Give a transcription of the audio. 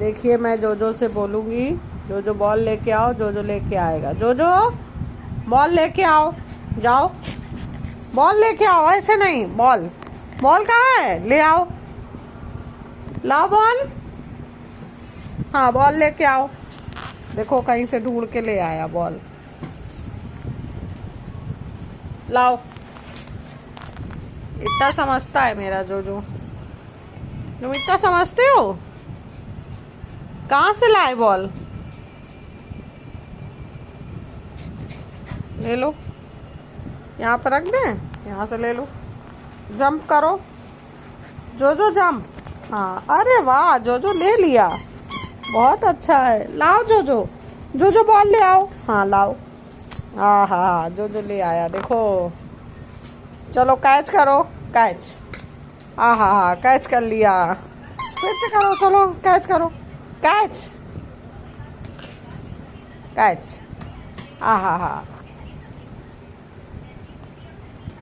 देखिए मैं जोजो से बोलूँगी, जोजो बॉल लेके आओ, जोजो लेके आएगा। जोजो बॉल लेके आओ, जाओ बॉल लेके आओ, ऐसे नहीं। बॉल बॉल कहाँ है? ले आओ, लाओ बॉल। हाँ बॉल लेके आओ। देखो कहीं से ढूंढ के ले आया बॉल। लाओ। इतना समझता है मेरा जोजो। तुम इतना समझते हो? कहाँ से लाए बॉल? ले लो, यहाँ पर रख दें, यहाँ से ले लो। जंप करो जोजो, जंप। हाँ अरे वाह, जोजो ले लिया, बहुत अच्छा है। लाओ जोजो, जोजो बॉल ले आओ। हाँ लाओ। हाँ हाँ जोजो ले आया, देखो। चलो कैच करो, कैच। हाँ हाँ हाँ कैच कर लिया। फिर से करो, चलो कैच करो, कैच कैच। हाँ हाँ हाँ